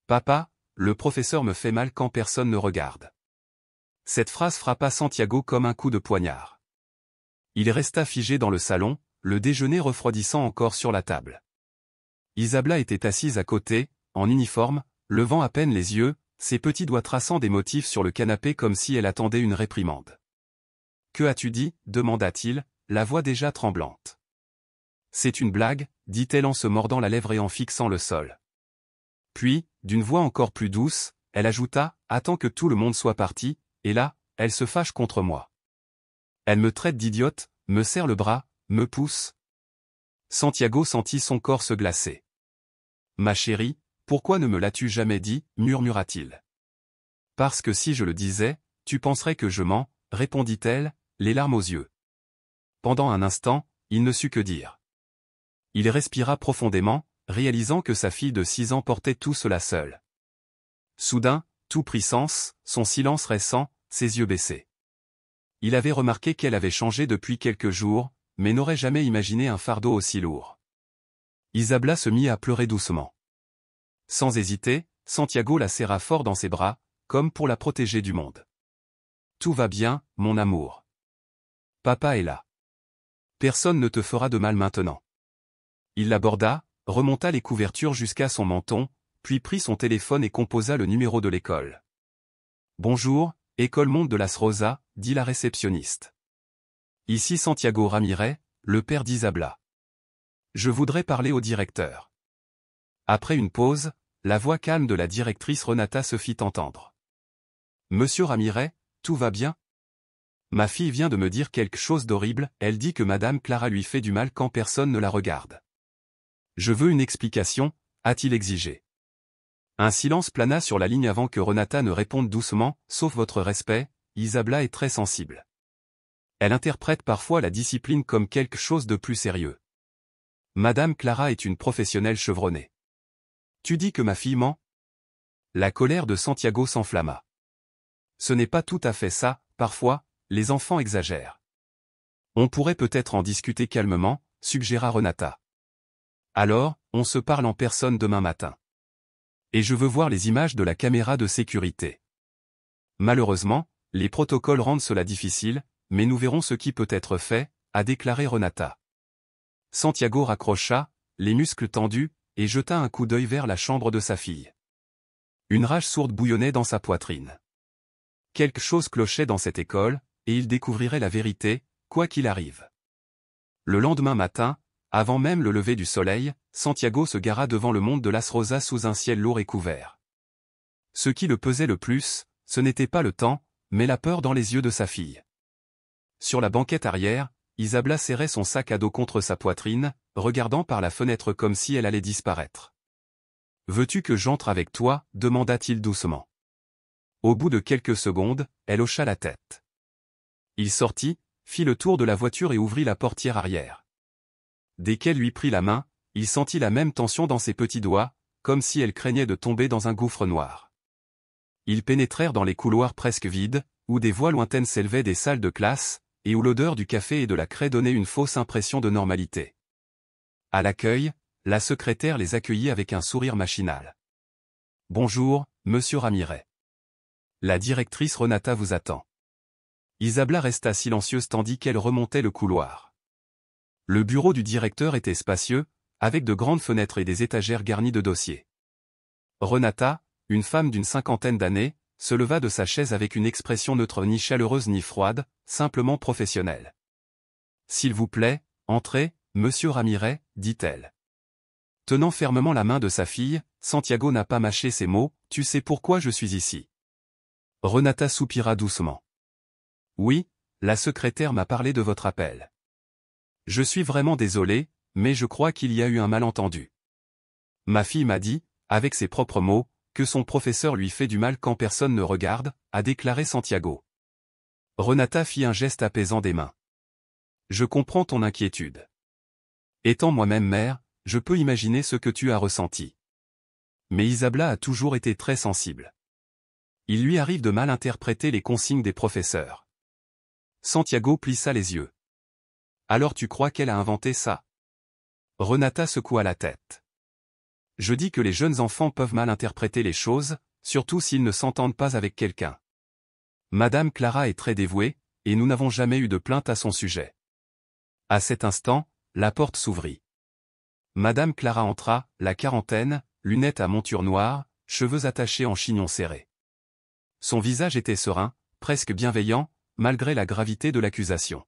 Papa, le professeur me fait mal quand personne ne regarde. Cette phrase frappa Santiago comme un coup de poignard. Il resta figé dans le salon, le déjeuner refroidissant encore sur la table. Isabella était assise à côté, en uniforme, levant à peine les yeux, ses petits doigts traçant des motifs sur le canapé comme si elle attendait une réprimande. « Que as-tu dit » demanda-t-il, la voix déjà tremblante. « C'est une blague » dit-elle en se mordant la lèvre et en fixant le sol. Puis, d'une voix encore plus douce, elle ajouta « Attends que tout le monde soit parti, et là, elle se fâche contre moi. Elle me traite d'idiote, me serre le bras, me pousse. » Santiago sentit son corps se glacer. « Ma chérie, pourquoi ne me l'as-tu jamais dit » murmura-t-il. « Parce que si je le disais, tu penserais que je mens » répondit-elle, les larmes aux yeux. Pendant un instant, il ne sut que dire. Il respira profondément, réalisant que sa fille de 6 ans portait tout cela seule. Soudain, tout prit sens, son silence récent, ses yeux baissés. Il avait remarqué qu'elle avait changé depuis quelques jours, mais n'aurait jamais imaginé un fardeau aussi lourd. Isabella se mit à pleurer doucement. Sans hésiter, Santiago la serra fort dans ses bras, comme pour la protéger du monde. « Tout va bien, mon amour. Papa est là. Personne ne te fera de mal maintenant. » Il l'aborda, remonta les couvertures jusqu'à son menton, puis prit son téléphone et composa le numéro de l'école. « Bonjour, École Monte de las Rosas » dit la réceptionniste. « Ici Santiago Ramirez, le père d'Isabella. Je voudrais parler au directeur. » Après une pause, la voix calme de la directrice Renata se fit entendre. « Monsieur Ramirez, tout va bien ? Ma fille vient de me dire quelque chose d'horrible, elle dit que Madame Clara lui fait du mal quand personne ne la regarde. Je veux une explication » a-t-il exigé. Un silence plana sur la ligne avant que Renata ne réponde doucement, « Sauf votre respect, Isabella est très sensible. Elle interprète parfois la discipline comme quelque chose de plus sérieux. Madame Clara est une professionnelle chevronnée. Tu dis que ma fille ment ?» La colère de Santiago s'enflamma. Ce n'est pas tout à fait ça, parfois, les enfants exagèrent. On pourrait peut-être en discuter calmement, suggéra Renata. Alors, on se parle en personne demain matin. Et je veux voir les images de la caméra de sécurité. Malheureusement, les protocoles rendent cela difficile, mais nous verrons ce qui peut être fait, a déclaré Renata. Santiago raccrocha, les muscles tendus, et jeta un coup d'œil vers la chambre de sa fille. Une rage sourde bouillonnait dans sa poitrine. Quelque chose clochait dans cette école, et il découvrirait la vérité, quoi qu'il arrive. Le lendemain matin, avant même le lever du soleil, Santiago se gara devant le Monte de las Rosas sous un ciel lourd et couvert. Ce qui le pesait le plus, ce n'était pas le temps, mais la peur dans les yeux de sa fille. Sur la banquette arrière, Isabella serrait son sac à dos contre sa poitrine, regardant par la fenêtre comme si elle allait disparaître. « Veux-tu que j'entre avec toi » demanda-t-il doucement. Au bout de quelques secondes, elle hocha la tête. Il sortit, fit le tour de la voiture et ouvrit la portière arrière. Dès qu'elle lui prit la main, il sentit la même tension dans ses petits doigts, comme si elle craignait de tomber dans un gouffre noir. Ils pénétrèrent dans les couloirs presque vides, où des voix lointaines s'élevaient des salles de classe, et où l'odeur du café et de la craie donnait une fausse impression de normalité. À l'accueil, la secrétaire les accueillit avec un sourire machinal. « Bonjour, monsieur Ramirez. La directrice Renata vous attend. » Isabella resta silencieuse tandis qu'elle remontait le couloir. Le bureau du directeur était spacieux, avec de grandes fenêtres et des étagères garnies de dossiers. Renata, une femme d'une 50aine d'années, se leva de sa chaise avec une expression neutre ni chaleureuse ni froide, simplement professionnelle. « S'il vous plaît, entrez, monsieur Ramirez, dit-elle. Tenant fermement la main de sa fille, Santiago n'a pas mâché ses mots, « Tu sais pourquoi je suis ici ?» Renata soupira doucement. « Oui, la secrétaire m'a parlé de votre appel. Je suis vraiment désolé, mais je crois qu'il y a eu un malentendu. Ma fille m'a dit, avec ses propres mots, que son professeur lui fait du mal quand personne ne regarde, a déclaré Santiago. » Renata fit un geste apaisant des mains. « Je comprends ton inquiétude. Étant moi-même mère, je peux imaginer ce que tu as ressenti. Mais Isabella a toujours été très sensible. Il lui arrive de mal interpréter les consignes des professeurs. » Santiago plissa les yeux. « Alors tu crois qu'elle a inventé ça ?» Renata secoua la tête. Je dis que les jeunes enfants peuvent mal interpréter les choses, surtout s'ils ne s'entendent pas avec quelqu'un. Madame Clara est très dévouée, et nous n'avons jamais eu de plainte à son sujet. À cet instant, la porte s'ouvrit. Madame Clara entra, la quarantaine, lunettes à monture noire, cheveux attachés en chignon serré. Son visage était serein, presque bienveillant, malgré la gravité de l'accusation.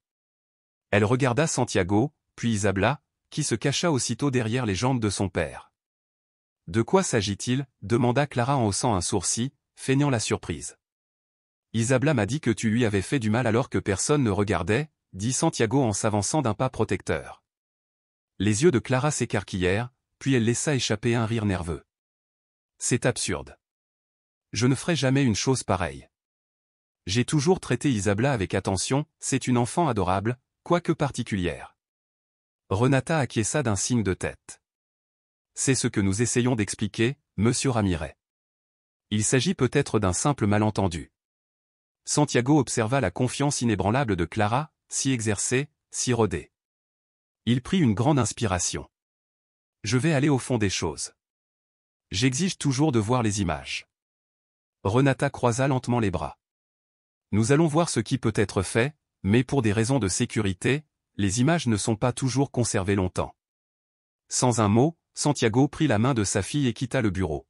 Elle regarda Santiago, puis Isabella, qui se cacha aussitôt derrière les jambes de son père. « De quoi s'agit-il » demanda Clara en haussant un sourcil, feignant la surprise. « Isabella m'a dit que tu lui avais fait du mal alors que personne ne regardait » dit Santiago en s'avançant d'un pas protecteur. Les yeux de Clara s'écarquillèrent, puis elle laissa échapper un rire nerveux. « C'est absurde. Je ne ferai jamais une chose pareille. J'ai toujours traité Isabella avec attention, c'est une enfant adorable, quoique particulière. » Renata acquiesça d'un signe de tête. « C'est ce que nous essayons d'expliquer, monsieur Ramirez. Il s'agit peut-être d'un simple malentendu. » Santiago observa la confiance inébranlable de Clara, si exercée, si rodée. Il prit une grande inspiration. « Je vais aller au fond des choses. J'exige toujours de voir les images. » Renata croisa lentement les bras. « Nous allons voir ce qui peut être fait, mais pour des raisons de sécurité, les images ne sont pas toujours conservées longtemps. » Sans un mot, Santiago prit la main de sa fille et quitta le bureau.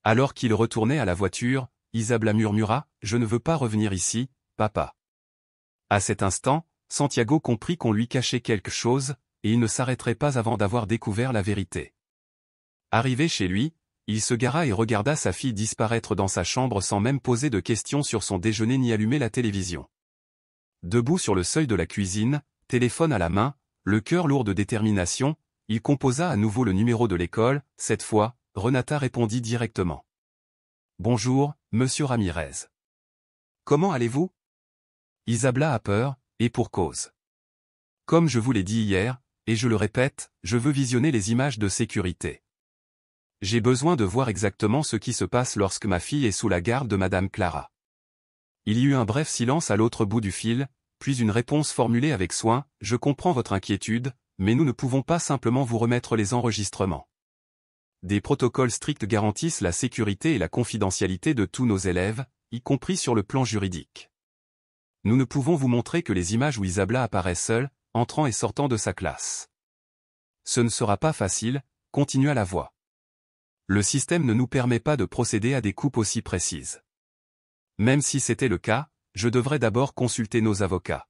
Alors qu'il retournait à la voiture, Isabella murmura « Je ne veux pas revenir ici, papa. » À cet instant, Santiago comprit qu'on lui cachait quelque chose, et il ne s'arrêterait pas avant d'avoir découvert la vérité. Arrivé chez lui, il se gara et regarda sa fille disparaître dans sa chambre sans même poser de questions sur son déjeuner ni allumer la télévision. Debout sur le seuil de la cuisine, téléphone à la main, le cœur lourd de détermination, il composa à nouveau le numéro de l'école. Cette fois, Renata répondit directement. « Bonjour, monsieur Ramirez. Comment allez-vous » Isabella a peur, et pour cause. Comme je vous l'ai dit hier, et je le répète, je veux visionner les images de sécurité. J'ai besoin de voir exactement ce qui se passe lorsque ma fille est sous la garde de madame Clara. Il y eut un bref silence à l'autre bout du fil, puis une réponse formulée avec soin, « Je comprends votre inquiétude, mais nous ne pouvons pas simplement vous remettre les enregistrements. Des protocoles stricts garantissent la sécurité et la confidentialité de tous nos élèves, y compris sur le plan juridique. Nous ne pouvons vous montrer que les images où Isabella apparaît seule, entrant et sortant de sa classe. Ce ne sera pas facile, continua la voix. Le système ne nous permet pas de procéder à des coupes aussi précises. Même si c'était le cas, je devrais d'abord consulter nos avocats. »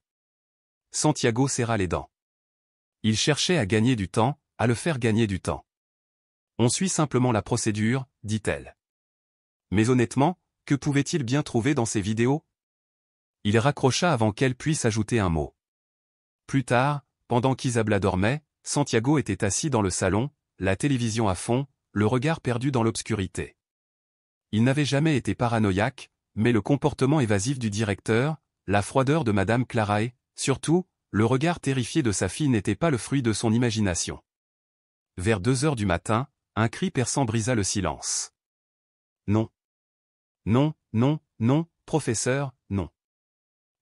Santiago serra les dents. Il cherchait à gagner du temps, à le faire gagner du temps. « On suit simplement la procédure, dit-elle. Mais honnêtement, que pouvait-il bien trouver dans ces vidéos ? Il raccrocha avant qu'elle puisse ajouter un mot. Plus tard, pendant qu'Isabella dormait, Santiago était assis dans le salon, la télévision à fond, le regard perdu dans l'obscurité. Il n'avait jamais été paranoïaque, mais le comportement évasif du directeur, la froideur de madame Clara et, surtout, le regard terrifié de sa fille n'étaient pas le fruit de son imagination. Vers 2 heures du matin, un cri perçant brisa le silence. « Non. Non, non, non, professeur, non. »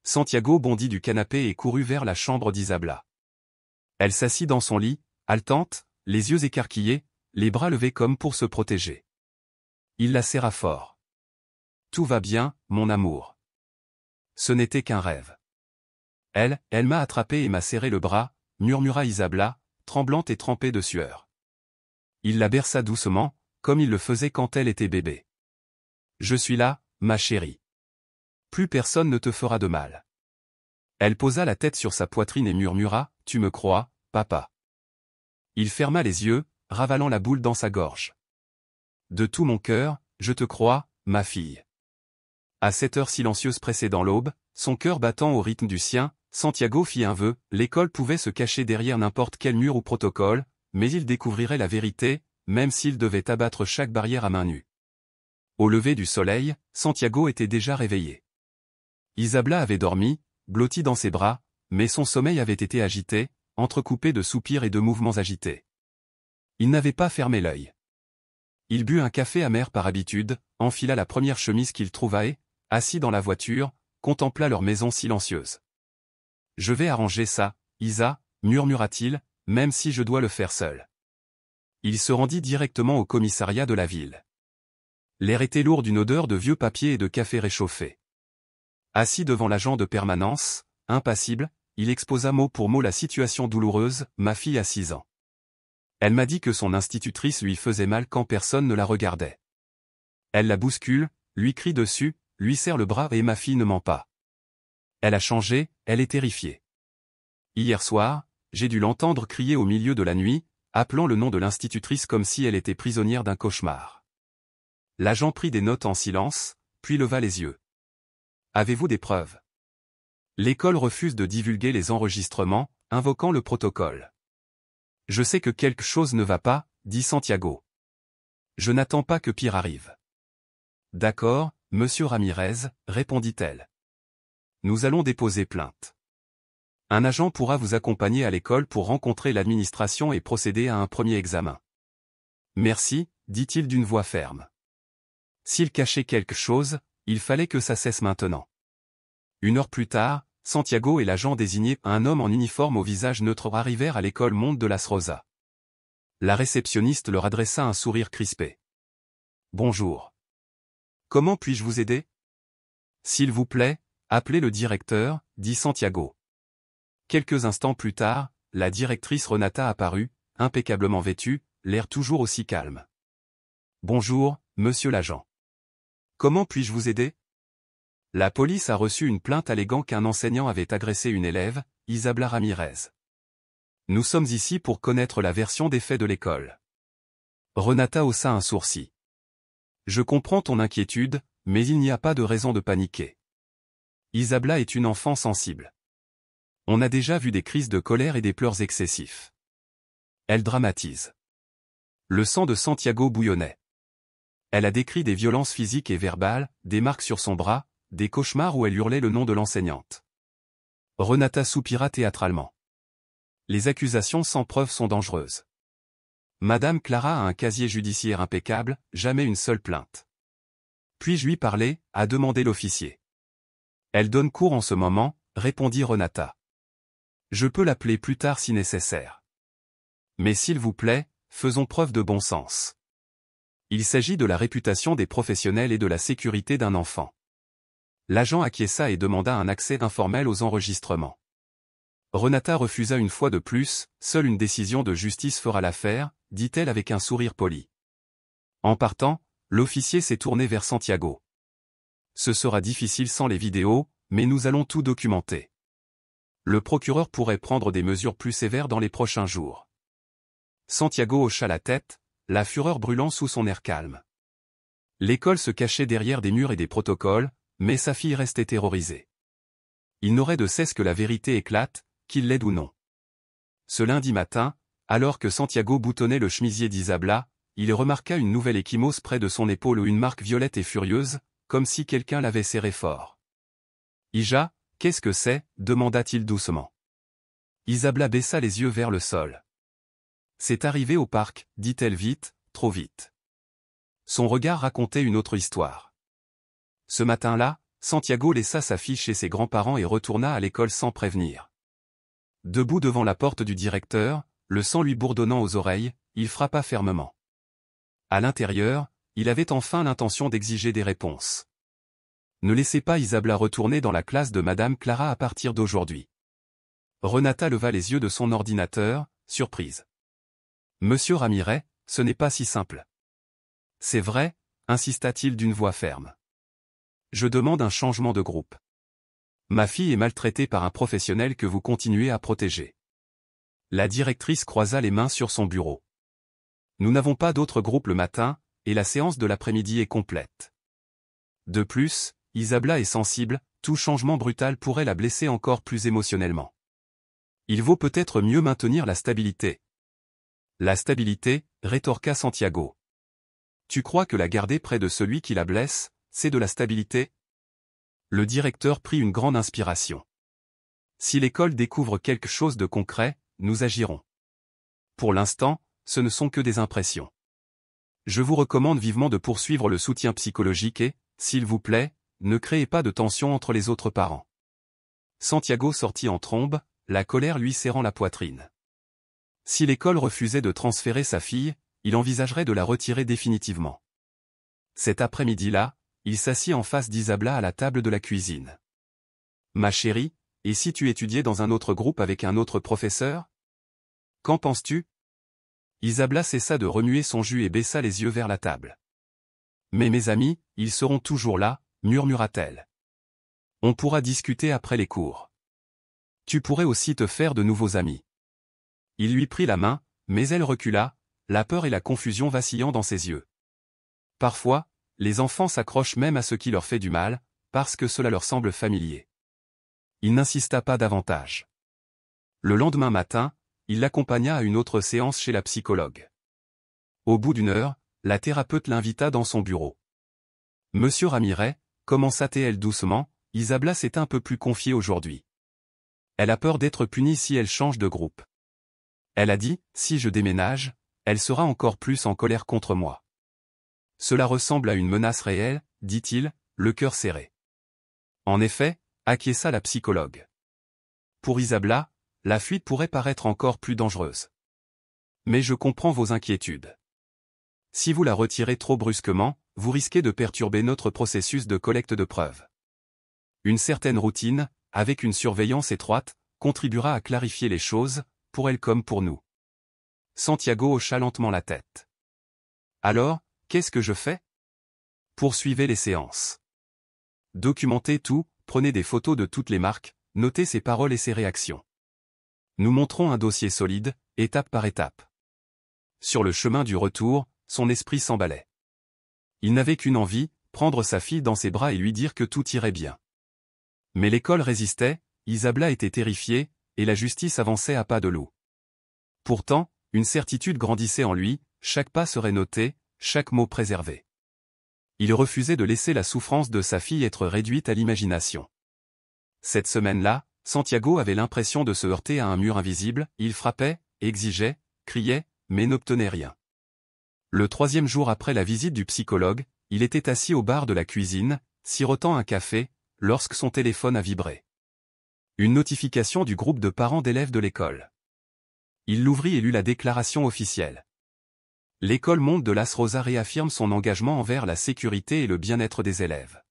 Santiago bondit du canapé et courut vers la chambre d'Isabella. Elle s'assit dans son lit, haletante, les yeux écarquillés, les bras levés comme pour se protéger. Il la serra fort. « Tout va bien, mon amour. Ce n'était qu'un rêve. » Elle m'a attrapé et m'a serré le bras, murmura Isabella, tremblante et trempée de sueur. Il la berça doucement, comme il le faisait quand elle était bébé. « Je suis là, ma chérie. Plus personne ne te fera de mal. » Elle posa la tête sur sa poitrine et murmura, « Tu me crois, papa ?» Il ferma les yeux, ravalant la boule dans sa gorge. « De tout mon cœur, je te crois, ma fille. » À cette heure silencieuse précédant l'aube, son cœur battant au rythme du sien, Santiago fit un vœu, l'école pouvait se cacher derrière n'importe quel mur ou protocole, mais il découvrirait la vérité, même s'il devait abattre chaque barrière à main nue. Au lever du soleil, Santiago était déjà réveillé. Isabella avait dormi, blottie dans ses bras, mais son sommeil avait été agité, entrecoupé de soupirs et de mouvements agités. Il n'avait pas fermé l'œil. Il but un café amer par habitude, enfila la première chemise qu'il trouva et, assis dans la voiture, contempla leur maison silencieuse. « Je vais arranger ça, Isa, murmura-t-il, même si je dois le faire seul. Il se rendit directement au commissariat de la ville. L'air était lourd d'une odeur de vieux papier et de café réchauffé. Assis devant l'agent de permanence, impassible, il exposa mot pour mot la situation douloureuse. Ma fille a 6 ans. Elle m'a dit que son institutrice lui faisait mal quand personne ne la regardait. Elle la bouscule, lui crie dessus, lui serre le bras et ma fille ne ment pas. Elle a changé, elle est terrifiée. Hier soir, j'ai dû l'entendre crier au milieu de la nuit, appelant le nom de l'institutrice comme si elle était prisonnière d'un cauchemar. L'agent prit des notes en silence, puis leva les yeux. Avez-vous des preuves? L'école refuse de divulguer les enregistrements, invoquant le protocole. Je sais que quelque chose ne va pas, dit Santiago. Je n'attends pas que pire arrive. D'accord, monsieur Ramirez, répondit-elle. Nous allons déposer plainte. Un agent pourra vous accompagner à l'école pour rencontrer l'administration et procéder à un premier examen. Merci, dit-il d'une voix ferme. S'il cachait quelque chose, il fallait que ça cesse maintenant. 1 heure plus tard, Santiago et l'agent désigné, un homme en uniforme au visage neutre, arrivèrent à l'école Monte de las Rosas. La réceptionniste leur adressa un sourire crispé. Bonjour. Comment puis-je vous aider? S'il vous plaît, appelez le directeur, dit Santiago. Quelques instants plus tard, la directrice Renata apparut, impeccablement vêtue, l'air toujours aussi calme. Bonjour, monsieur l'agent. Comment puis-je vous aider? La police a reçu une plainte alléguant qu'un enseignant avait agressé une élève, Isabela Ramirez. Nous sommes ici pour connaître la version des faits de l'école. Renata haussa un sourcil. Je comprends ton inquiétude, mais il n'y a pas de raison de paniquer. Isabela est une enfant sensible. On a déjà vu des crises de colère et des pleurs excessifs. Elle dramatise. Le sang de Santiago bouillonnait. Elle a décrit des violences physiques et verbales, des marques sur son bras, des cauchemars où elle hurlait le nom de l'enseignante. Renata soupira théâtralement. Les accusations sans preuve sont dangereuses. Madame Clara a un casier judiciaire impeccable, jamais une seule plainte. Puis-je lui parler, a demandé l'officier. Elle donne cours en ce moment, répondit Renata. Je peux l'appeler plus tard si nécessaire. Mais s'il vous plaît, faisons preuve de bon sens. Il s'agit de la réputation des professionnels et de la sécurité d'un enfant. L'agent acquiesça et demanda un accès informel aux enregistrements. Renata refusa une fois de plus, seule une décision de justice fera l'affaire, dit-elle avec un sourire poli. En partant, l'officier s'est tourné vers Santiago. Ce sera difficile sans les vidéos, mais nous allons tout documenter. Le procureur pourrait prendre des mesures plus sévères dans les prochains jours. Santiago hocha la tête, la fureur brûlant sous son air calme. L'école se cachait derrière des murs et des protocoles, mais sa fille restait terrorisée. Il n'aurait de cesse que la vérité éclate, qu'il l'aide ou non. Ce lundi matin, alors que Santiago boutonnait le chemisier d'Isabela, il remarqua une nouvelle ecchymose près de son épaule où une marque violette et furieuse, comme si quelqu'un l'avait serré fort. « Ija, qu'est-ce que c'est » demanda-t-il doucement. Isabela baissa les yeux vers le sol. « C'est arrivé au parc » dit-elle vite, trop vite. Son regard racontait une autre histoire. Ce matin-là, Santiago laissa sa fille chez ses grands-parents et retourna à l'école sans prévenir. Debout devant la porte du directeur, le sang lui bourdonnant aux oreilles, il frappa fermement. À l'intérieur, il avait enfin l'intention d'exiger des réponses. Ne laissez pas Isabela retourner dans la classe de Madame Clara à partir d'aujourd'hui. Renata leva les yeux de son ordinateur, surprise. Monsieur Ramirez, ce n'est pas si simple. C'est vrai, insista-t-il d'une voix ferme. Je demande un changement de groupe. Ma fille est maltraitée par un professionnel que vous continuez à protéger. La directrice croisa les mains sur son bureau. Nous n'avons pas d'autre groupe le matin, et la séance de l'après-midi est complète. De plus, Isabela est sensible, tout changement brutal pourrait la blesser encore plus émotionnellement. Il vaut peut-être mieux maintenir la stabilité. La stabilité, rétorqua Santiago. Tu crois que la garder près de celui qui la blesse, c'est de la stabilité? Le directeur prit une grande inspiration. Si l'école découvre quelque chose de concret, nous agirons. Pour l'instant, ce ne sont que des impressions. Je vous recommande vivement de poursuivre le soutien psychologique et, s'il vous plaît, ne créez pas de tension entre les autres parents. Santiago sortit en trombe, la colère lui serrant la poitrine. Si l'école refusait de transférer sa fille, il envisagerait de la retirer définitivement. Cet après-midi-là, il s'assit en face d'Isabella à la table de la cuisine. « Ma chérie, et si tu étudiais dans un autre groupe avec un autre professeur? Qu'en penses-tu » Isabella cessa de remuer son jus et baissa les yeux vers la table. « Mais mes amis, ils seront toujours là, murmura-t-elle. On pourra discuter après les cours. Tu pourrais aussi te faire de nouveaux amis. » Il lui prit la main, mais elle recula, la peur et la confusion vacillant dans ses yeux. Parfois, les enfants s'accrochent même à ce qui leur fait du mal, parce que cela leur semble familier. Il n'insista pas davantage. Le lendemain matin, il l'accompagna à une autre séance chez la psychologue. Au bout d'une heure, la thérapeute l'invita dans son bureau. « Monsieur Ramirez, commença-t-elle doucement, Isabella s'est un peu plus confiée aujourd'hui. Elle a peur d'être punie si elle change de groupe. Elle a dit, si je déménage, elle sera encore plus en colère contre moi. Cela ressemble à une menace réelle, dit-il, le cœur serré. En effet, acquiesça la psychologue. Pour Isabella, la fuite pourrait paraître encore plus dangereuse. Mais je comprends vos inquiétudes. Si vous la retirez trop brusquement, vous risquez de perturber notre processus de collecte de preuves. Une certaine routine, avec une surveillance étroite, contribuera à clarifier les choses, pour elle comme pour nous. Santiago hocha lentement la tête. Alors, qu'est-ce que je fais? Poursuivez les séances. Documentez tout, prenez des photos de toutes les marques, notez ses paroles et ses réactions. Nous montrons un dossier solide, étape par étape. Sur le chemin du retour, son esprit s'emballait. Il n'avait qu'une envie, prendre sa fille dans ses bras et lui dire que tout irait bien. Mais l'école résistait, Isabella était terrifiée, et la justice avançait à pas de loup. Pourtant, une certitude grandissait en lui, chaque pas serait noté, chaque mot préservé. Il refusait de laisser la souffrance de sa fille être réduite à l'imagination. Cette semaine-là, Santiago avait l'impression de se heurter à un mur invisible, il frappait, exigeait, criait, mais n'obtenait rien. Le troisième jour après la visite du psychologue, il était assis au bar de la cuisine, sirotant un café, lorsque son téléphone a vibré. Une notification du groupe de parents d'élèves de l'école. Il l'ouvrit et lut la déclaration officielle. L'école Monte de Las Rosas réaffirme son engagement envers la sécurité et le bien-être des élèves.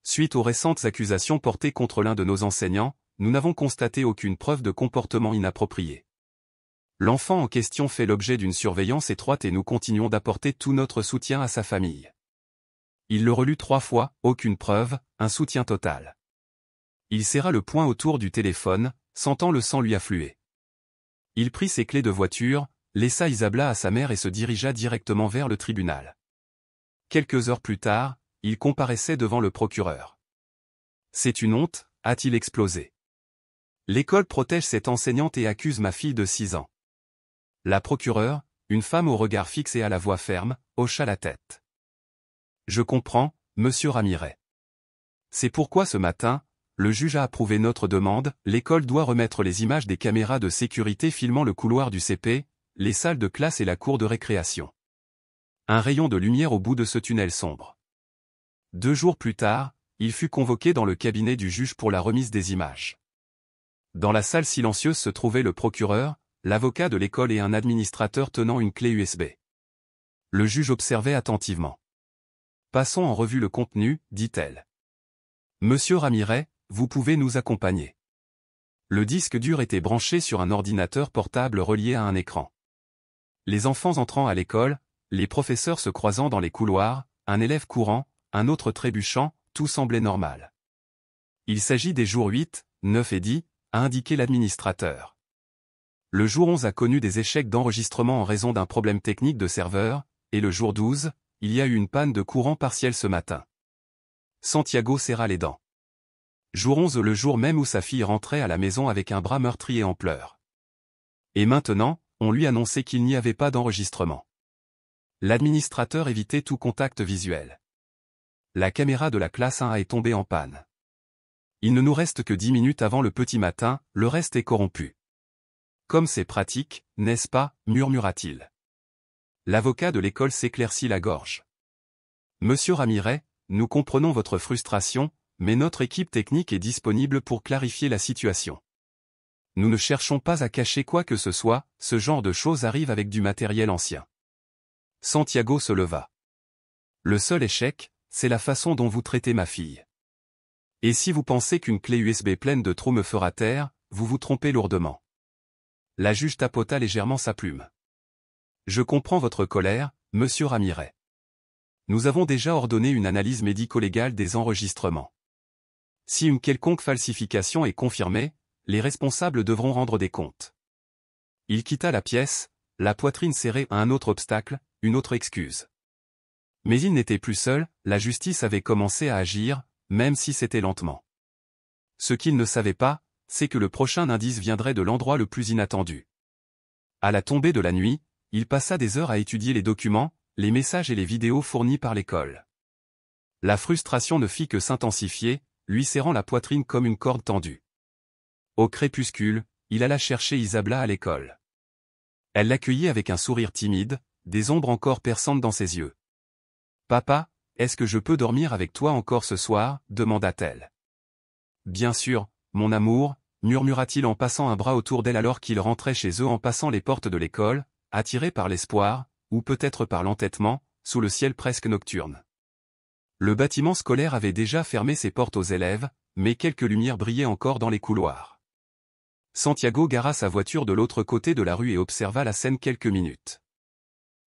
Suite aux récentes accusations portées contre l'un de nos enseignants, nous n'avons constaté aucune preuve de comportement inapproprié. L'enfant en question fait l'objet d'une surveillance étroite et nous continuons d'apporter tout notre soutien à sa famille. Il le relut 3 fois, aucune preuve, un soutien total. Il serra le poing autour du téléphone, sentant le sang lui affluer. Il prit ses clés de voiture, laissa Isabella à sa mère et se dirigea directement vers le tribunal. Quelques heures plus tard, il comparaissait devant le procureur. « C'est une honte », a-t-il explosé. « L'école protège cette enseignante et accuse ma fille de 6 ans. » La procureure, une femme au regard fixe et à la voix ferme, hocha la tête. « Je comprends, monsieur Ramirez. C'est pourquoi ce matin, le juge a approuvé notre demande, l'école doit remettre les images des caméras de sécurité filmant le couloir du CP, les salles de classe et la cour de récréation. » Un rayon de lumière au bout de ce tunnel sombre. 2 jours plus tard, il fut convoqué dans le cabinet du juge pour la remise des images. Dans la salle silencieuse se trouvaient le procureur, l'avocat de l'école et un administrateur tenant une clé USB. Le juge observait attentivement. « Passons en revue le contenu, dit-elle. Monsieur Ramirez, vous pouvez nous accompagner. » Le disque dur était branché sur un ordinateur portable relié à un écran. Les enfants entrant à l'école, les professeurs se croisant dans les couloirs, un élève courant, un autre trébuchant, tout semblait normal. Il s'agit des jours 8, 9 et 10, a indiqué l'administrateur. Le jour 11 a connu des échecs d'enregistrement en raison d'un problème technique de serveur, et le jour 12, il y a eu une panne de courant partiel ce matin. Santiago serra les dents. Jour 11 le jour même où sa fille rentrait à la maison avec un bras meurtri et en pleurs. Et maintenant, on lui annonçait qu'il n'y avait pas d'enregistrement. L'administrateur évitait tout contact visuel. La caméra de la classe 1 est tombée en panne. Il ne nous reste que 10 minutes avant le petit matin, le reste est corrompu. Comme c'est pratique, n'est-ce pas, murmura-t-il. L'avocat de l'école s'éclaircit la gorge. Monsieur Ramirez, nous comprenons votre frustration, mais notre équipe technique est disponible pour clarifier la situation. Nous ne cherchons pas à cacher quoi que ce soit, ce genre de choses arrive avec du matériel ancien. Santiago se leva. Le seul échec, c'est la façon dont vous traitez ma fille. Et si vous pensez qu'une clé USB pleine de trous me fera taire, vous vous trompez lourdement. La juge tapota légèrement sa plume. Je comprends votre colère, monsieur Ramirez. Nous avons déjà ordonné une analyse médico-légale des enregistrements. Si une quelconque falsification est confirmée, les responsables devront rendre des comptes. Il quitta la pièce, la poitrine serrée à un autre obstacle, une autre excuse. Mais il n'était plus seul, la justice avait commencé à agir, même si c'était lentement. Ce qu'il ne savait pas, c'est que le prochain indice viendrait de l'endroit le plus inattendu. À la tombée de la nuit, il passa des heures à étudier les documents, les messages et les vidéos fournis par l'école. La frustration ne fit que s'intensifier, lui serrant la poitrine comme une corde tendue. Au crépuscule, il alla chercher Isabella à l'école. Elle l'accueillit avec un sourire timide, des ombres encore perçantes dans ses yeux. « Papa, est-ce que je peux dormir avec toi encore ce soir ?» demanda-t-elle. « Bien sûr, mon amour » murmura-t-il en passant un bras autour d'elle alors qu'il rentrait chez eux en passant les portes de l'école, attiré par l'espoir, ou peut-être par l'entêtement, sous le ciel presque nocturne. Le bâtiment scolaire avait déjà fermé ses portes aux élèves, mais quelques lumières brillaient encore dans les couloirs. Santiago gara sa voiture de l'autre côté de la rue et observa la scène quelques minutes.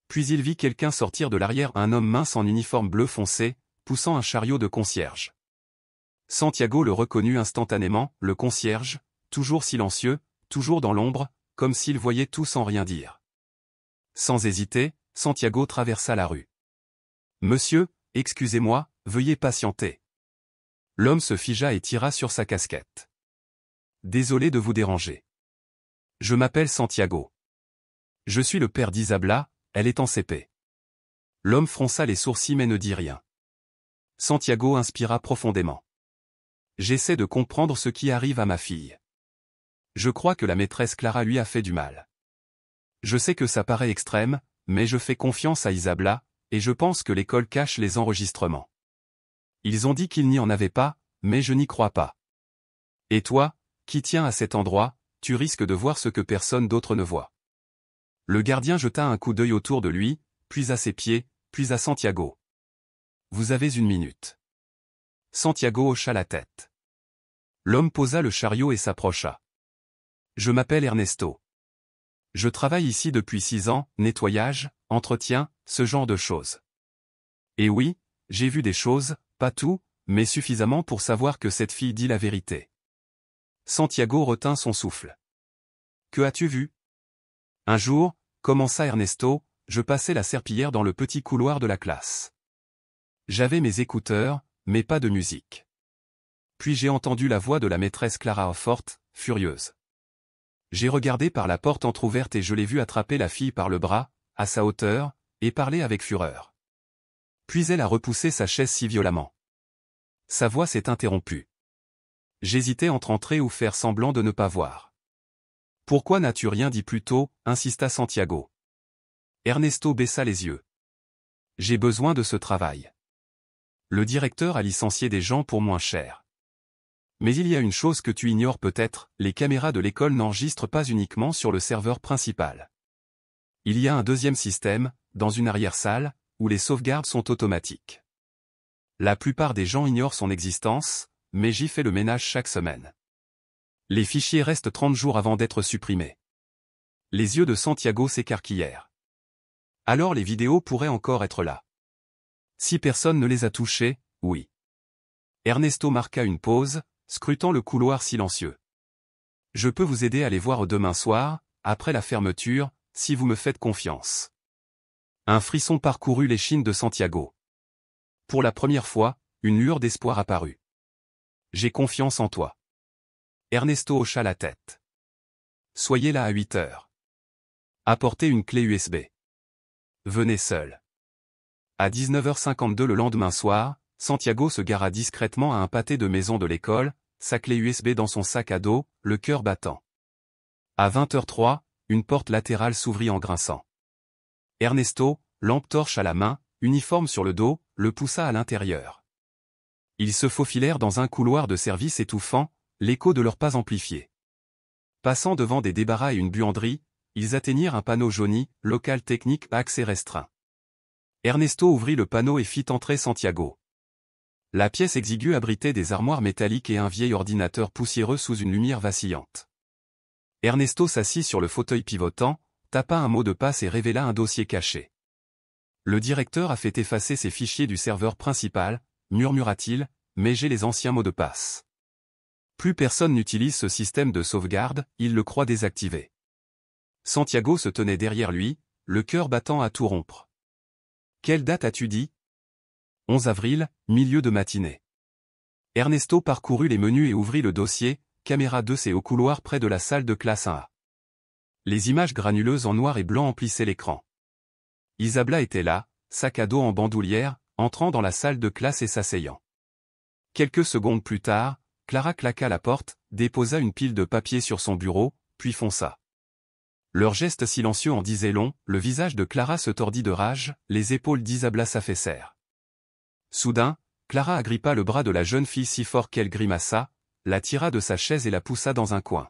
Puis il vit quelqu'un sortir de l'arrière, un homme mince en uniforme bleu foncé, poussant un chariot de concierge. Santiago le reconnut instantanément, le concierge, toujours silencieux, toujours dans l'ombre, comme s'il voyait tout sans rien dire. Sans hésiter, Santiago traversa la rue. « Monsieur, excusez-moi, veuillez patienter. » L'homme se figea et tira sur sa casquette. « Désolé de vous déranger. Je m'appelle Santiago. Je suis le père d'Isabella, elle est en CP. » L'homme fronça les sourcils mais ne dit rien. Santiago inspira profondément. « J'essaie de comprendre ce qui arrive à ma fille. Je crois que la maîtresse Clara lui a fait du mal. Je sais que ça paraît extrême, mais je fais confiance à Isabella, et je pense que l'école cache les enregistrements. Ils ont dit qu'il n'y en avait pas, mais je n'y crois pas. Et toi, qui tiens à cet endroit, tu risques de voir ce que personne d'autre ne voit. » Le gardien jeta un coup d'œil autour de lui, puis à ses pieds, puis à Santiago. « Vous avez une minute. » Santiago hocha la tête. L'homme posa le chariot et s'approcha. « Je m'appelle Ernesto. Je travaille ici depuis 6 ans, nettoyage, entretien, ce genre de choses. Et oui, j'ai vu des choses, pas tout, mais suffisamment pour savoir que cette fille dit la vérité. » Santiago retint son souffle. « Que as-tu vu ? » « Un jour, commença Ernesto, je passais la serpillière dans le petit couloir de la classe. J'avais mes écouteurs, mais pas de musique. Puis j'ai entendu la voix de la maîtresse Clara forte, furieuse. J'ai regardé par la porte entr'ouverte et je l'ai vue attraper la fille par le bras, à sa hauteur, et parler avec fureur. Puis elle a repoussé sa chaise si violemment. Sa voix s'est interrompue. J'hésitais entre entrer ou faire semblant de ne pas voir. « Pourquoi n'as-tu rien dit plus tôt ?» insista Santiago. Ernesto baissa les yeux. « J'ai besoin de ce travail. Le directeur a licencié des gens pour moins cher. Mais il y a une chose que tu ignores peut-être, les caméras de l'école n'enregistrent pas uniquement sur le serveur principal. Il y a un deuxième système, dans une arrière-salle, où les sauvegardes sont automatiques. La plupart des gens ignorent son existence, mais j'y fais le ménage chaque semaine. Les fichiers restent 30 jours avant d'être supprimés. » Les yeux de Santiago s'écarquillèrent. Alors les vidéos pourraient encore être là. Si personne ne les a touchées, oui. Ernesto marqua une pause, scrutant le couloir silencieux. « Je peux vous aider à les voir demain soir, après la fermeture, si vous me faites confiance. » Un frisson parcourut l'échine de Santiago. Pour la première fois, une lueur d'espoir apparut. « J'ai confiance en toi. » Ernesto hocha la tête. « Soyez là à 8 heures. Apportez une clé USB. Venez seul. » À 19h52 le lendemain soir, Santiago se gara discrètement à un pâté de maison de l'école, sa clé USB dans son sac à dos, le cœur battant. À 20h03, une porte latérale s'ouvrit en grinçant. Ernesto, lampe torche à la main, uniforme sur le dos, le poussa à l'intérieur. Ils se faufilèrent dans un couloir de service étouffant, l'écho de leurs pas amplifié. Passant devant des débarras et une buanderie, ils atteignirent un panneau jauni, local technique à accès restreint. Ernesto ouvrit le panneau et fit entrer Santiago. La pièce exiguë abritait des armoires métalliques et un vieil ordinateur poussiéreux sous une lumière vacillante. Ernesto s'assit sur le fauteuil pivotant, tapa un mot de passe et révéla un dossier caché. Le directeur a fait effacer ses fichiers du serveur principal, murmura-t-il, mais j'ai les anciens mots de passe. Plus personne n'utilise ce système de sauvegarde, il le croit désactivé. Santiago se tenait derrière lui, le cœur battant à tout rompre. Quelle date as-tu dit ? 11 avril, milieu de matinée. Ernesto parcourut les menus et ouvrit le dossier, caméra 2C au couloir près de la salle de classe 1A. Les images granuleuses en noir et blanc emplissaient l'écran. Isabla était là, sac à dos en bandoulière, entrant dans la salle de classe et s'asseyant. Quelques secondes plus tard, Clara claqua la porte, déposa une pile de papier sur son bureau, puis fonça. Leur geste silencieux en disait long, le visage de Clara se tordit de rage, les épaules d'Isabla s'affaissèrent. Soudain, Clara agrippa le bras de la jeune fille si fort qu'elle grimaça, la tira de sa chaise et la poussa dans un coin.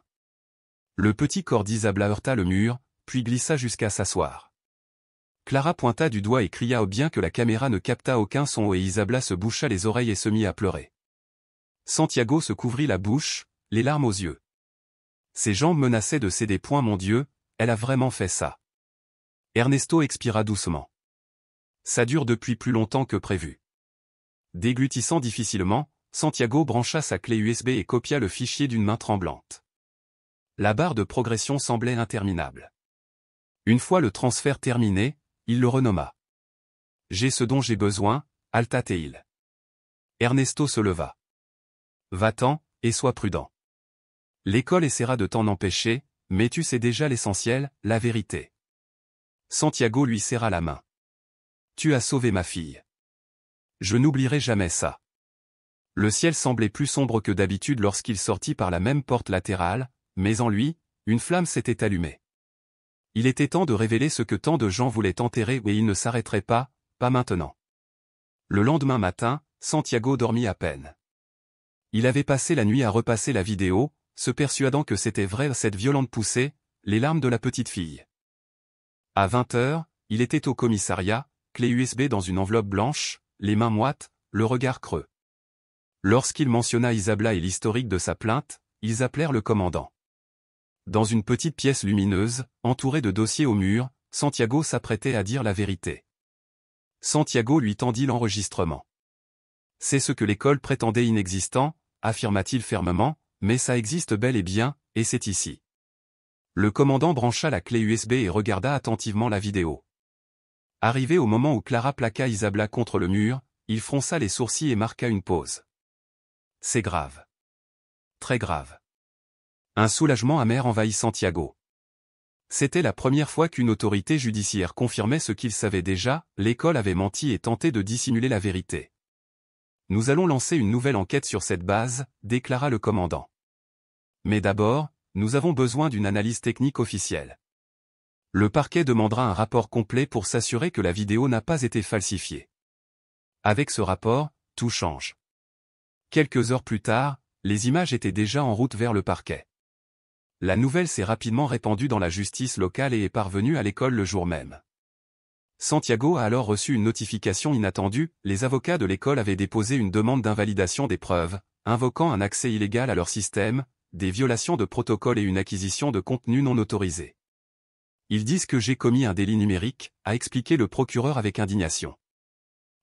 Le petit corps d'Isabla heurta le mur, puis glissa jusqu'à s'asseoir. Clara pointa du doigt et cria bien que la caméra ne capta aucun son et Isabla se boucha les oreilles et se mit à pleurer. Santiago se couvrit la bouche, les larmes aux yeux. Ses jambes menaçaient de céder. Mon Dieu, elle a vraiment fait ça. Ernesto expira doucement. Ça dure depuis plus longtemps que prévu. Déglutissant difficilement, Santiago brancha sa clé USB et copia le fichier d'une main tremblante. La barre de progression semblait interminable. Une fois le transfert terminé, il le renomma. J'ai ce dont j'ai besoin, Altateil. Ernesto se leva. Va-t'en, et sois prudent. L'école essaiera de t'en empêcher, mais tu sais déjà l'essentiel, la vérité. Santiago lui serra la main. Tu as sauvé ma fille. Je n'oublierai jamais ça. Le ciel semblait plus sombre que d'habitude lorsqu'il sortit par la même porte latérale, mais en lui, une flamme s'était allumée. Il était temps de révéler ce que tant de gens voulaient enterrer et il ne s'arrêterait pas maintenant. Le lendemain matin, Santiago dormit à peine. Il avait passé la nuit à repasser la vidéo, se persuadant que c'était vrai cette violente poussée, les larmes de la petite fille. À 20 h, il était au commissariat, clé USB dans une enveloppe blanche, les mains moites, le regard creux. Lorsqu'il mentionna Isabla et l'historique de sa plainte, ils appelèrent le commandant. Dans une petite pièce lumineuse, entourée de dossiers au mur, Santiago s'apprêtait à dire la vérité. Santiago lui tendit l'enregistrement. C'est ce que l'école prétendait inexistant, affirma-t-il fermement, mais ça existe bel et bien, et c'est ici. Le commandant brancha la clé USB et regarda attentivement la vidéo. Arrivé au moment où Clara plaqua Isabla contre le mur, il fronça les sourcils et marqua une pause. C'est grave. Très grave. Un soulagement amer envahit Santiago. C'était la première fois qu'une autorité judiciaire confirmait ce qu'il savait déjà, l'école avait menti et tenté de dissimuler la vérité. Nous allons lancer une nouvelle enquête sur cette base, déclara le commandant. Mais d'abord, nous avons besoin d'une analyse technique officielle. Le parquet demandera un rapport complet pour s'assurer que la vidéo n'a pas été falsifiée. Avec ce rapport, tout change. Quelques heures plus tard, les images étaient déjà en route vers le parquet. La nouvelle s'est rapidement répandue dans la justice locale et est parvenue à l'école le jour même. Santiago a alors reçu une notification inattendue, les avocats de l'école avaient déposé une demande d'invalidation des preuves, invoquant un accès illégal à leur système, des violations de protocole et une acquisition de contenu non autorisé. Ils disent que j'ai commis un délit numérique, a expliqué le procureur avec indignation.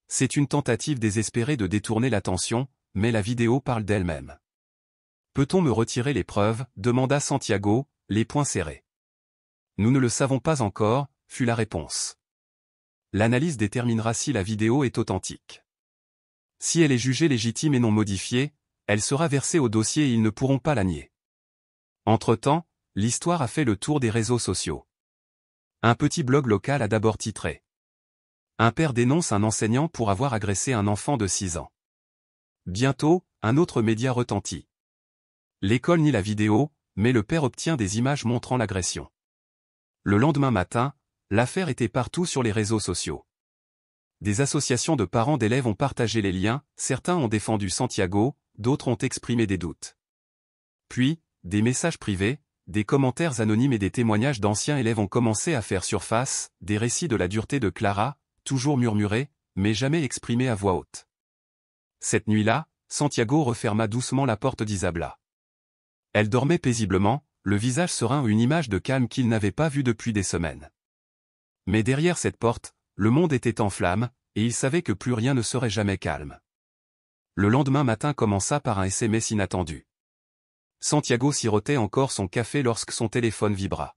C'est une tentative désespérée de détourner l'attention, mais la vidéo parle d'elle-même. Peut-on me retirer les preuves, demanda Santiago, les poings serrés. Nous ne le savons pas encore, fut la réponse. L'analyse déterminera si la vidéo est authentique. Si elle est jugée légitime et non modifiée, elle sera versée au dossier et ils ne pourront pas la nier. Entre-temps, l'histoire a fait le tour des réseaux sociaux. Un petit blog local a d'abord titré. Un père dénonce un enseignant pour avoir agressé un enfant de 6 ans. Bientôt, un autre média retentit. L'école nie la vidéo, mais le père obtient des images montrant l'agression. Le lendemain matin, l'affaire était partout sur les réseaux sociaux. Des associations de parents d'élèves ont partagé les liens, certains ont défendu Santiago, d'autres ont exprimé des doutes. Puis, des messages privés, des commentaires anonymes et des témoignages d'anciens élèves ont commencé à faire surface, des récits de la dureté de Clara, toujours murmurées, mais jamais exprimées à voix haute. Cette nuit-là, Santiago referma doucement la porte d'Isabela. Elle dormait paisiblement, le visage serein, une image de calme qu'il n'avait pas vue depuis des semaines. Mais derrière cette porte, le monde était en flammes, et il savait que plus rien ne serait jamais calme. Le lendemain matin commença par un SMS inattendu. Santiago sirotait encore son café lorsque son téléphone vibra.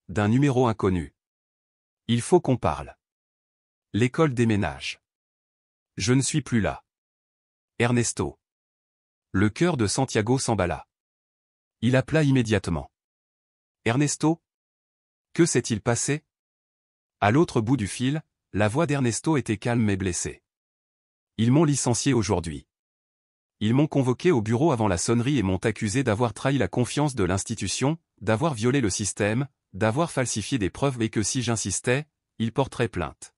D'un numéro inconnu. Il faut qu'on parle. L'école déménage. Je ne suis plus là. Ernesto. Le cœur de Santiago s'emballa. Il appela immédiatement. Ernesto? Que s'est-il passé? À l'autre bout du fil, la voix d'Ernesto était calme mais blessée. Ils m'ont licencié aujourd'hui. Ils m'ont convoqué au bureau avant la sonnerie et m'ont accusé d'avoir trahi la confiance de l'institution, d'avoir violé le système, d'avoir falsifié des preuves et que si j'insistais, ils porteraient plainte.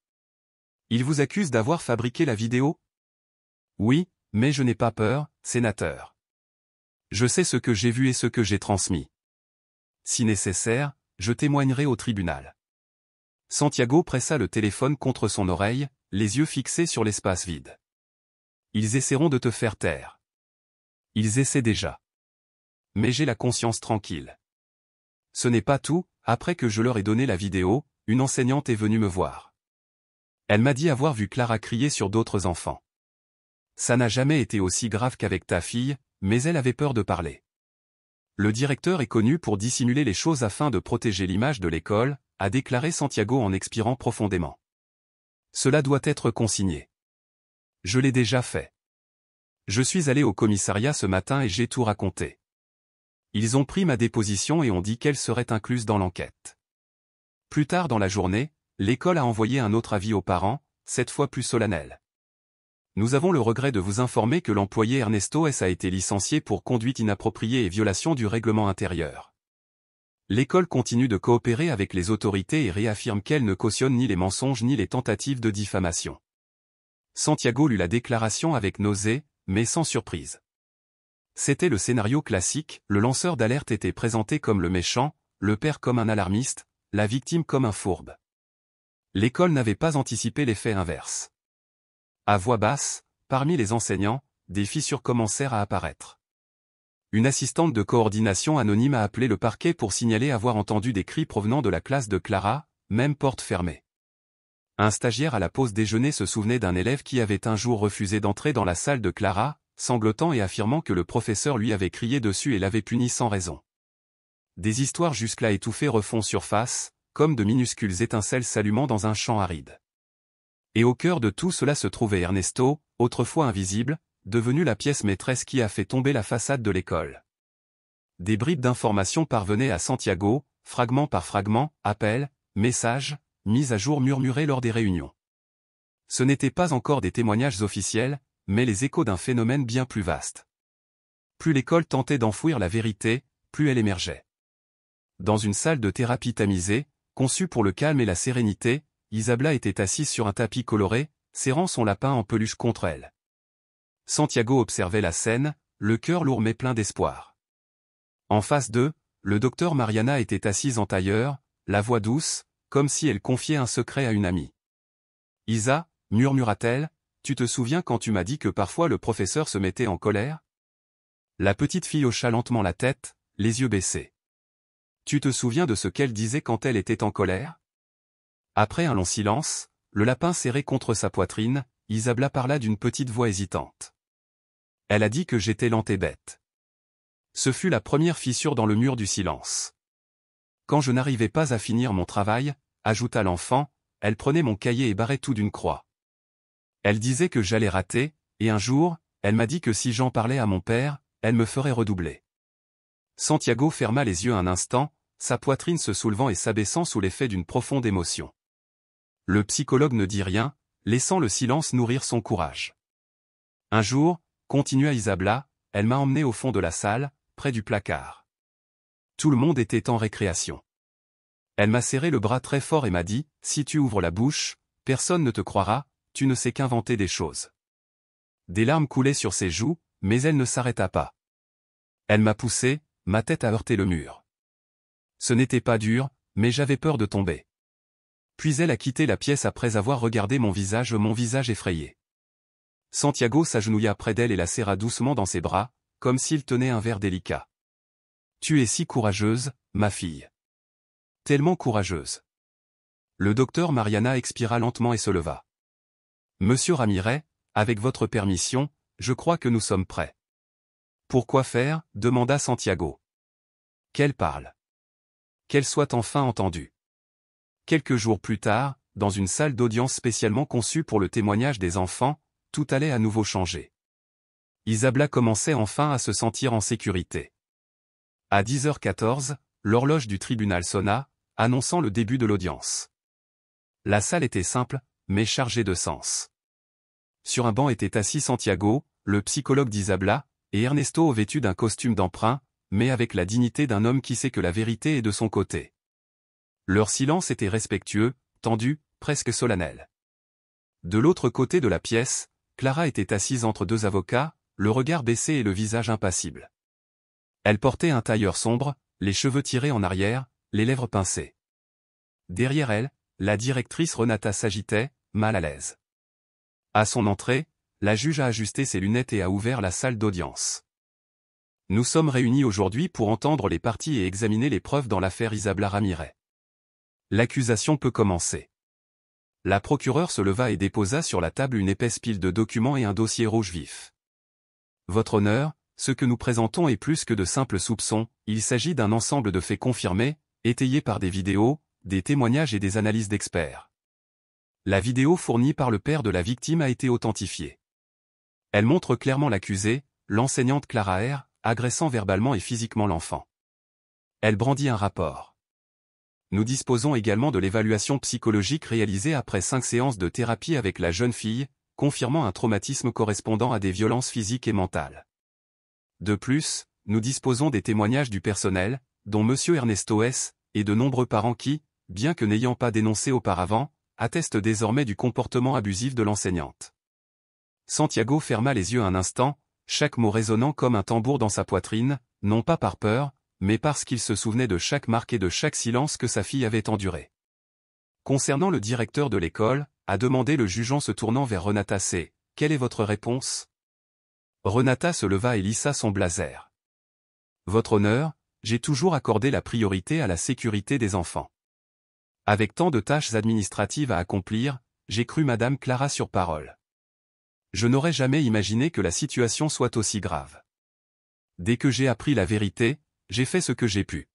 Ils vous accusent d'avoir fabriqué la vidéo? Oui, mais je n'ai pas peur, sénateur. Je sais ce que j'ai vu et ce que j'ai transmis. Si nécessaire, je témoignerai au tribunal. Santiago pressa le téléphone contre son oreille, les yeux fixés sur l'espace vide. Ils essaieront de te faire taire. Ils essaient déjà. Mais j'ai la conscience tranquille. Ce n'est pas tout, après que je leur ai donné la vidéo, une enseignante est venue me voir. Elle m'a dit avoir vu Clara crier sur d'autres enfants. Ça n'a jamais été aussi grave qu'avec ta fille, mais elle avait peur de parler. Le directeur est connu pour dissimuler les choses afin de protéger l'image de l'école, a déclaré Santiago en expirant profondément. Cela doit être consigné. Je l'ai déjà fait. Je suis allé au commissariat ce matin et j'ai tout raconté. Ils ont pris ma déposition et ont dit qu'elle serait incluse dans l'enquête. Plus tard dans la journée, l'école a envoyé un autre avis aux parents, cette fois plus solennel. Nous avons le regret de vous informer que l'employé Ernesto S. a été licencié pour conduite inappropriée et violation du règlement intérieur. L'école continue de coopérer avec les autorités et réaffirme qu'elle ne cautionne ni les mensonges ni les tentatives de diffamation. Santiago lut la déclaration avec nausée, mais sans surprise. C'était le scénario classique, le lanceur d'alerte était présenté comme le méchant, le père comme un alarmiste, la victime comme un fourbe. L'école n'avait pas anticipé l'effet inverse. À voix basse, parmi les enseignants, des fissures commencèrent à apparaître. Une assistante de coordination anonyme a appelé le parquet pour signaler avoir entendu des cris provenant de la classe de Clara, même porte fermée. Un stagiaire à la pause déjeuner se souvenait d'un élève qui avait un jour refusé d'entrer dans la salle de Clara, sanglotant et affirmant que le professeur lui avait crié dessus et l'avait puni sans raison. Des histoires jusque-là étouffées refont surface, comme de minuscules étincelles s'allumant dans un champ aride. Et au cœur de tout cela se trouvait Ernesto, autrefois invisible, devenu la pièce maîtresse qui a fait tomber la façade de l'école. Des bribes d'informations parvenaient à Santiago, fragment par fragment, appels, messages, mises à jour murmurés lors des réunions. Ce n'étaient pas encore des témoignages officiels, mais les échos d'un phénomène bien plus vaste. Plus l'école tentait d'enfouir la vérité, plus elle émergeait. Dans une salle de thérapie tamisée, conçue pour le calme et la sérénité, Isabela était assise sur un tapis coloré, serrant son lapin en peluche contre elle. Santiago observait la scène, le cœur lourd mais plein d'espoir. En face d'eux, le docteur Mariana était assise en tailleur, la voix douce, comme si elle confiait un secret à une amie. « Isa, murmura-t-elle, tu te souviens quand tu m'as dit que parfois le professeur se mettait en colère ?» La petite fille hocha lentement la tête, les yeux baissés. « Tu te souviens de ce qu'elle disait quand elle était en colère ?» Après un long silence, le lapin serré contre sa poitrine, Isabela parla d'une petite voix hésitante. Elle a dit que j'étais lente et bête. Ce fut la première fissure dans le mur du silence. Quand je n'arrivais pas à finir mon travail, ajouta l'enfant, elle prenait mon cahier et barrait tout d'une croix. Elle disait que j'allais rater, et un jour, elle m'a dit que si j'en parlais à mon père, elle me ferait redoubler. Santiago ferma les yeux un instant, sa poitrine se soulevant et s'abaissant sous l'effet d'une profonde émotion. Le psychologue ne dit rien, laissant le silence nourrir son courage. Un jour, continua Isabela, elle m'a emmené au fond de la salle, près du placard. Tout le monde était en récréation. Elle m'a serré le bras très fort et m'a dit, « Si tu ouvres la bouche, personne ne te croira, tu ne sais qu'inventer des choses. » Des larmes coulaient sur ses joues, mais elle ne s'arrêta pas. Elle m'a poussé, ma tête a heurté le mur. Ce n'était pas dur, mais j'avais peur de tomber. Puis elle a quitté la pièce après avoir regardé mon visage effrayé. Santiago s'agenouilla près d'elle et la serra doucement dans ses bras, comme s'il tenait un verre délicat. Tu es si courageuse, ma fille. Tellement courageuse. Le docteur Mariana expira lentement et se leva. Monsieur Ramirez, avec votre permission, je crois que nous sommes prêts. Pourquoi faire demanda Santiago. Qu'elle parle. Qu'elle soit enfin entendue. Quelques jours plus tard, dans une salle d'audience spécialement conçue pour le témoignage des enfants, tout allait à nouveau changer. Isabella commençait enfin à se sentir en sécurité. À 10h14, l'horloge du tribunal sonna, annonçant le début de l'audience. La salle était simple, mais chargée de sens. Sur un banc étaient assis Santiago, le psychologue d'Isabella, et Ernesto vêtu d'un costume d'emprunt, mais avec la dignité d'un homme qui sait que la vérité est de son côté. Leur silence était respectueux, tendu, presque solennel. De l'autre côté de la pièce, Clara était assise entre deux avocats, le regard baissé et le visage impassible. Elle portait un tailleur sombre, les cheveux tirés en arrière, les lèvres pincées. Derrière elle, la directrice Renata s'agitait, mal à l'aise. À son entrée, la juge a ajusté ses lunettes et a ouvert la salle d'audience. Nous sommes réunis aujourd'hui pour entendre les parties et examiner les preuves dans l'affaire Isabella Ramirez. L'accusation peut commencer. La procureure se leva et déposa sur la table une épaisse pile de documents et un dossier rouge vif. Votre honneur, ce que nous présentons est plus que de simples soupçons, il s'agit d'un ensemble de faits confirmés, étayés par des vidéos, des témoignages et des analyses d'experts. La vidéo fournie par le père de la victime a été authentifiée. Elle montre clairement l'accusée, l'enseignante Clara R., agressant verbalement et physiquement l'enfant. Elle brandit un rapport. Nous disposons également de l'évaluation psychologique réalisée après 5 séances de thérapie avec la jeune fille, confirmant un traumatisme correspondant à des violences physiques et mentales. De plus, nous disposons des témoignages du personnel, dont M. Ernesto S., et de nombreux parents qui, bien que n'ayant pas dénoncé auparavant, attestent désormais du comportement abusif de l'enseignante. Santiago ferma les yeux un instant, chaque mot résonnant comme un tambour dans sa poitrine, non pas par peur, mais parce qu'il se souvenait de chaque marque et de chaque silence que sa fille avait enduré. Concernant le directeur de l'école, a demandé le juge en se tournant vers Renata C. Quelle est votre réponse? Renata se leva et lissa son blazer. Votre honneur, j'ai toujours accordé la priorité à la sécurité des enfants. Avec tant de tâches administratives à accomplir, j'ai cru Madame Clara sur parole. Je n'aurais jamais imaginé que la situation soit aussi grave. Dès que j'ai appris la vérité, j'ai fait ce que j'ai pu.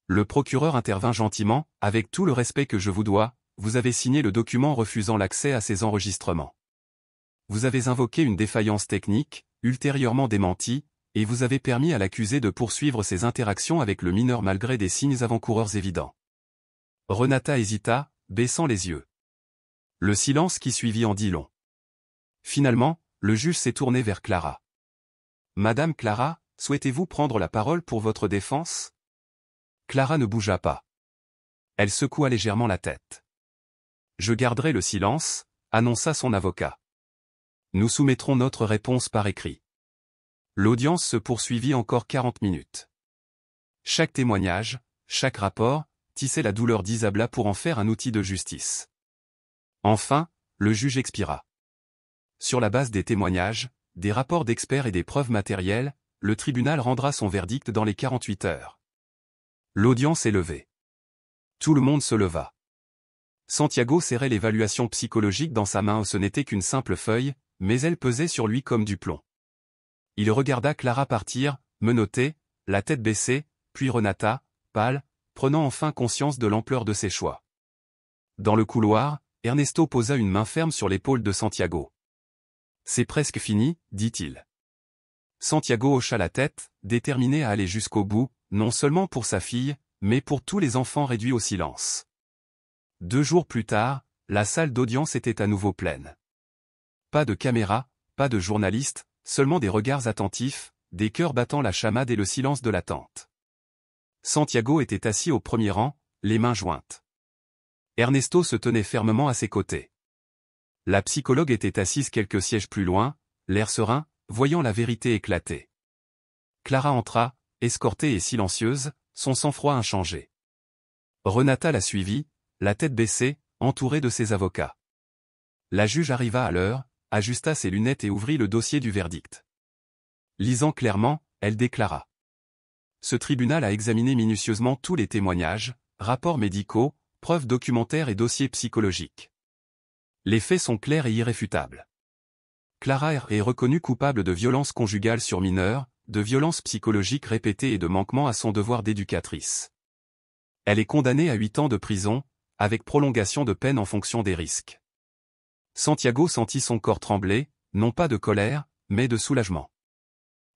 Le procureur intervint gentiment, avec tout le respect que je vous dois, vous avez signé le document refusant l'accès à ces enregistrements. Vous avez invoqué une défaillance technique, ultérieurement démentie, et vous avez permis à l'accusé de poursuivre ses interactions avec le mineur malgré des signes avant-coureurs évidents. Renata hésita, baissant les yeux. Le silence qui suivit en dit long. Finalement, le juge s'est tourné vers Clara. Madame Clara, souhaitez-vous prendre la parole pour votre défense? Clara ne bougea pas. Elle secoua légèrement la tête. Je garderai le silence, annonça son avocat. Nous soumettrons notre réponse par écrit. L'audience se poursuivit encore 40 minutes. Chaque témoignage, chaque rapport, tissait la douleur d'Isabella pour en faire un outil de justice. Enfin, le juge expira. Sur la base des témoignages, des rapports d'experts et des preuves matérielles, le tribunal rendra son verdict dans les 48 heures. L'audience est levée. Tout le monde se leva. Santiago serrait l'évaluation psychologique dans sa main. Ce n'était qu'une simple feuille, mais elle pesait sur lui comme du plomb. Il regarda Clara partir, menottée, la tête baissée, puis Renata, pâle, prenant enfin conscience de l'ampleur de ses choix. Dans le couloir, Ernesto posa une main ferme sur l'épaule de Santiago. C'est presque fini, dit-il. Santiago hocha la tête, déterminé à aller jusqu'au bout, non seulement pour sa fille, mais pour tous les enfants réduits au silence. 2 jours plus tard, la salle d'audience était à nouveau pleine. Pas de caméra, pas de journalistes, seulement des regards attentifs, des cœurs battant la chamade et le silence de l'attente. Santiago était assis au premier rang, les mains jointes. Ernesto se tenait fermement à ses côtés. La psychologue était assise quelques sièges plus loin, l'air serein, voyant la vérité éclater. Clara entra, escortée et silencieuse, son sang-froid inchangé. Renata la suivit, la tête baissée, entouré de ses avocats. La juge arriva à l'heure, ajusta ses lunettes et ouvrit le dossier du verdict. Lisant clairement, elle déclara. Ce tribunal a examiné minutieusement tous les témoignages, rapports médicaux, preuves documentaires et dossiers psychologiques. Les faits sont clairs et irréfutables. Clara R. est reconnue coupable de violences conjugales sur mineurs, de violences psychologiques répétées et de manquement à son devoir d'éducatrice. Elle est condamnée à 8 ans de prison, avec prolongation de peine en fonction des risques. Santiago sentit son corps trembler, non pas de colère, mais de soulagement.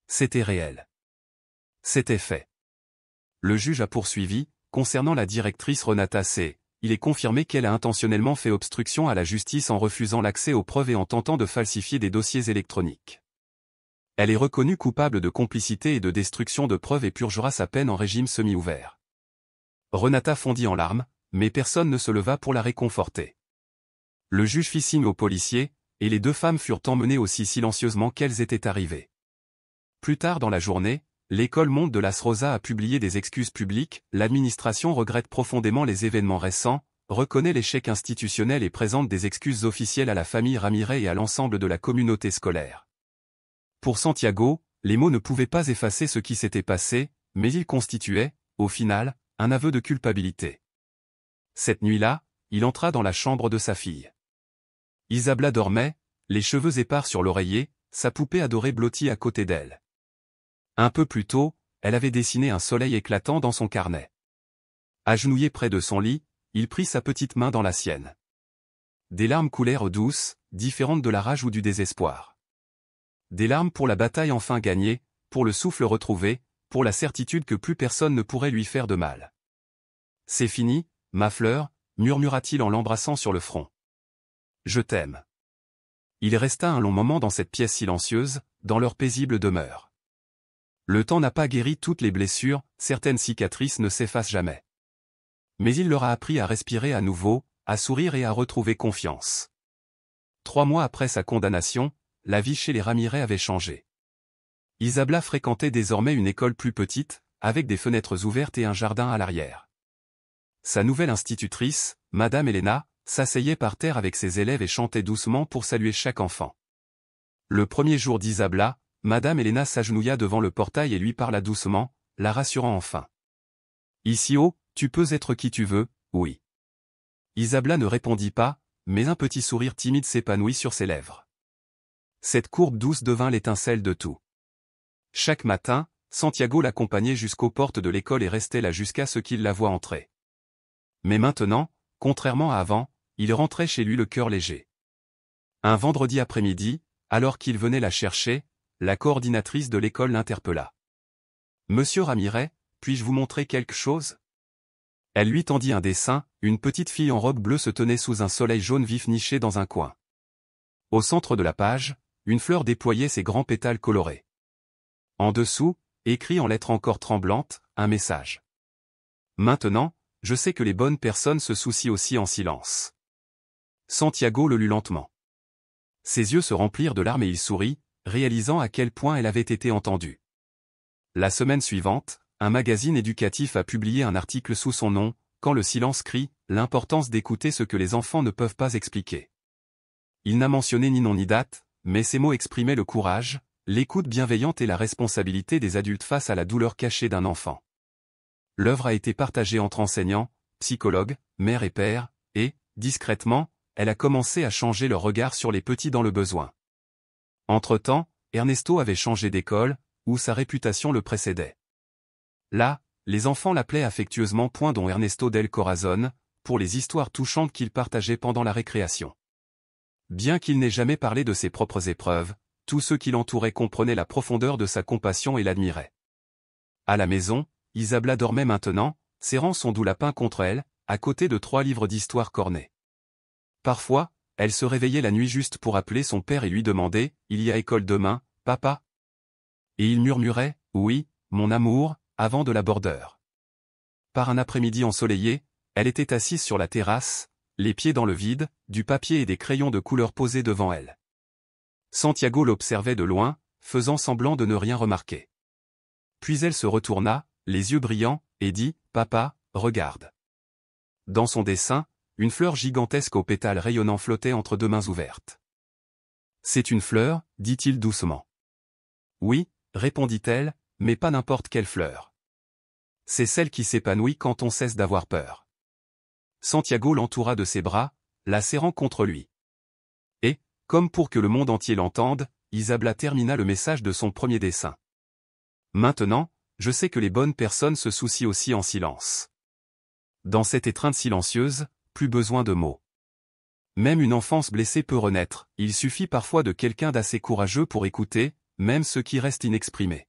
C'était réel. C'était fait. Le juge a poursuivi, concernant la directrice Renata C., il est confirmé qu'elle a intentionnellement fait obstruction à la justice en refusant l'accès aux preuves et en tentant de falsifier des dossiers électroniques. Elle est reconnue coupable de complicité et de destruction de preuves et purgera sa peine en régime semi-ouvert. Renata fondit en larmes, mais personne ne se leva pour la réconforter. Le juge fit signe aux policiers, et les deux femmes furent emmenées aussi silencieusement qu'elles étaient arrivées. Plus tard dans la journée, l'école Monte de Las Rosas a publié des excuses publiques, l'administration regrette profondément les événements récents, reconnaît l'échec institutionnel et présente des excuses officielles à la famille Ramirez et à l'ensemble de la communauté scolaire. Pour Santiago, les mots ne pouvaient pas effacer ce qui s'était passé, mais ils constituaient, au final, un aveu de culpabilité. Cette nuit-là, il entra dans la chambre de sa fille. Isabella dormait, les cheveux épars sur l'oreiller, sa poupée adorée blottie à côté d'elle. Un peu plus tôt, elle avait dessiné un soleil éclatant dans son carnet. Agenouillé près de son lit, il prit sa petite main dans la sienne. Des larmes coulèrent douces, différentes de la rage ou du désespoir. Des larmes pour la bataille enfin gagnée, pour le souffle retrouvé, pour la certitude que plus personne ne pourrait lui faire de mal. « C'est fini, ma fleur », murmura-t-il en l'embrassant sur le front. « Je t'aime. » Il resta un long moment dans cette pièce silencieuse, dans leur paisible demeure. Le temps n'a pas guéri toutes les blessures, certaines cicatrices ne s'effacent jamais. Mais il leur a appris à respirer à nouveau, à sourire et à retrouver confiance. 3 mois après sa condamnation, la vie chez les Ramirez avait changé. Isabella fréquentait désormais une école plus petite, avec des fenêtres ouvertes et un jardin à l'arrière. Sa nouvelle institutrice, Madame Elena, s'asseyait par terre avec ses élèves et chantait doucement pour saluer chaque enfant. Le premier jour d'Isabella, Madame Elena s'agenouilla devant le portail et lui parla doucement, la rassurant enfin. « Ici haut, tu peux être qui tu veux, oui. » Isabella ne répondit pas, mais un petit sourire timide s'épanouit sur ses lèvres. Cette courbe douce devint l'étincelle de tout. Chaque matin, Santiago l'accompagnait jusqu'aux portes de l'école et restait là jusqu'à ce qu'il la voie entrer. Mais maintenant, contrairement à avant, il rentrait chez lui le cœur léger. Un vendredi après-midi, alors qu'il venait la chercher, la coordinatrice de l'école l'interpella. « Monsieur Ramirez, puis-je vous montrer quelque chose ?» Elle lui tendit un dessin, une petite fille en robe bleue se tenait sous un soleil jaune vif niché dans un coin. Au centre de la page, une fleur déployait ses grands pétales colorés. En dessous, écrit en lettres encore tremblantes, un message. « Maintenant, je sais que les bonnes personnes se soucient aussi en silence. » Santiago le lut lentement. Ses yeux se remplirent de larmes et il sourit, réalisant à quel point elle avait été entendue. La semaine suivante, un magazine éducatif a publié un article sous son nom, « Quand le silence crie, l'importance d'écouter ce que les enfants ne peuvent pas expliquer ». Il n'a mentionné ni nom ni date, mais ces mots exprimaient le courage, l'écoute bienveillante et la responsabilité des adultes face à la douleur cachée d'un enfant. L'œuvre a été partagée entre enseignants, psychologues, mères et pères, et, discrètement, elle a commencé à changer leur regard sur les petits dans le besoin. Entre-temps, Ernesto avait changé d'école, où sa réputation le précédait. Là, les enfants l'appelaient affectueusement Don Ernesto del Corazon, pour les histoires touchantes qu'il partageait pendant la récréation. Bien qu'il n'ait jamais parlé de ses propres épreuves, tous ceux qui l'entouraient comprenaient la profondeur de sa compassion et l'admiraient. À la maison, Isabella dormait maintenant, serrant son doux lapin contre elle, à côté de 3 livres d'histoire cornés. Parfois, elle se réveillait la nuit juste pour appeler son père et lui demander « Il y a école demain, papa ?» Et il murmurait « Oui, mon amour », avant de la bordeur. Par un après-midi ensoleillé, elle était assise sur la terrasse, les pieds dans le vide, du papier et des crayons de couleur posés devant elle. Santiago l'observait de loin, faisant semblant de ne rien remarquer. Puis elle se retourna, les yeux brillants, et dit « Papa, regarde. » Dans son dessin, Une fleur gigantesque aux pétales rayonnants flottait entre deux mains ouvertes. C'est une fleur, dit-il doucement. Oui, répondit-elle, mais pas n'importe quelle fleur. C'est celle qui s'épanouit quand on cesse d'avoir peur. Santiago l'entoura de ses bras, la serrant contre lui. Et, comme pour que le monde entier l'entende, Isabella termina le message de son premier dessin. Maintenant, je sais que les bonnes personnes se soucient aussi en silence. Dans cette étreinte silencieuse, plus besoin de mots. Même une enfance blessée peut renaître, il suffit parfois de quelqu'un d'assez courageux pour écouter, même ce qui reste inexprimé.